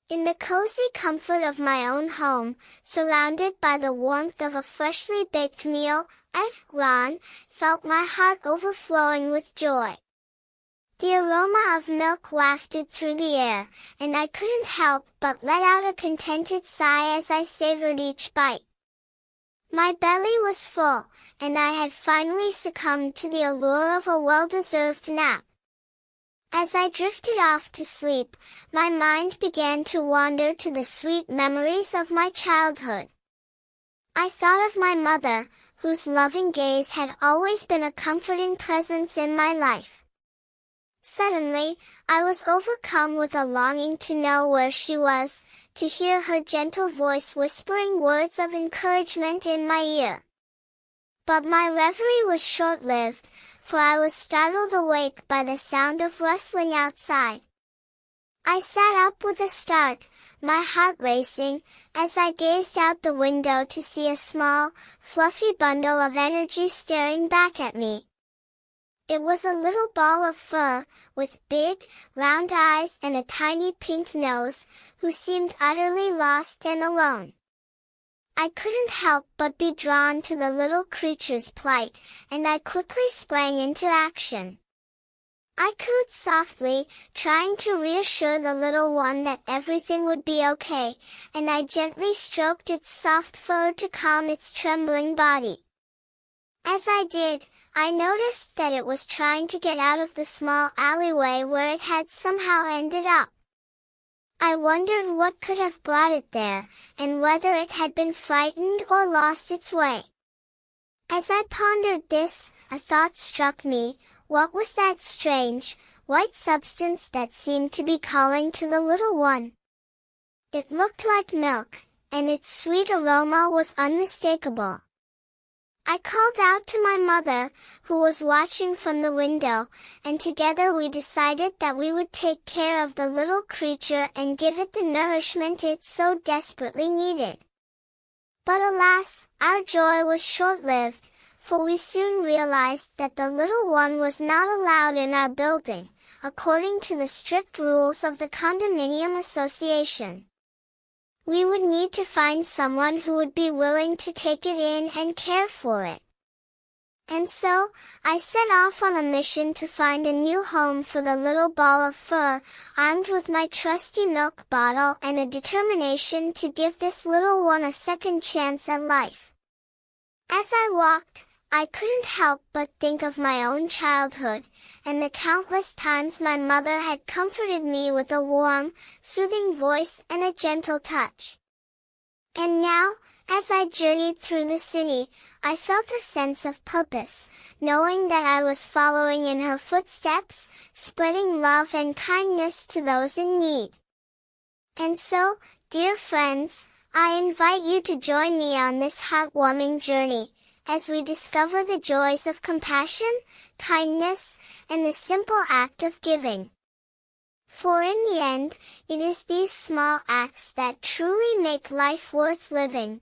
In the cozy comfort of my own home, surrounded by the warmth of a freshly baked meal, Ron felt my heart overflowing with joy. The aroma of milk wafted through the air, and I couldn't help but let out a contented sigh as I savored each bite. My belly was full, and I had finally succumbed to the allure of a well-deserved nap. As I drifted off to sleep, my mind began to wander to the sweet memories of my childhood. I thought of my mother, whose loving gaze had always been a comforting presence in my life. Suddenly, I was overcome with a longing to know where she was, to hear her gentle voice whispering words of encouragement in my ear. But my reverie was short-lived, for I was startled awake by the sound of rustling outside. I sat up with a start, my heart racing, as I gazed out the window to see a small, fluffy bundle of energy staring back at me. It was a little ball of fur, with big, round eyes and a tiny pink nose, who seemed utterly lost and alone. I couldn't help but be drawn to the little creature's plight, and I quickly sprang into action. I cooed softly, trying to reassure the little one that everything would be okay, and I gently stroked its soft fur to calm its trembling body. As I did, I noticed that it was trying to get out of the small alleyway where it had somehow ended up. I wondered what could have brought it there, and whether it had been frightened or lost its way. As I pondered this, a thought struck me. What was that strange, white substance that seemed to be calling to the little one? It looked like milk, and its sweet aroma was unmistakable. I called out to my mother, who was watching from the window, and together we decided that we would take care of the little creature and give it the nourishment it so desperately needed. But alas, our joy was short-lived, for we soon realized that the little one was not allowed in our building, according to the strict rules of the condominium association. We would need to find someone who would be willing to take it in and care for it. And so, I set off on a mission to find a new home for the little ball of fur, armed with my trusty milk bottle and a determination to give this little one a second chance at life. As I walked, I couldn't help but think of my own childhood, and the countless times my mother had comforted me with a warm, soothing voice and a gentle touch. And now, as I journeyed through the city, I felt a sense of purpose, knowing that I was following in her footsteps, spreading love and kindness to those in need. And so, dear friends, I invite you to join me on this heartwarming journey, as we discover the joys of compassion, kindness, and the simple act of giving. For in the end, it is these small acts that truly make life worth living.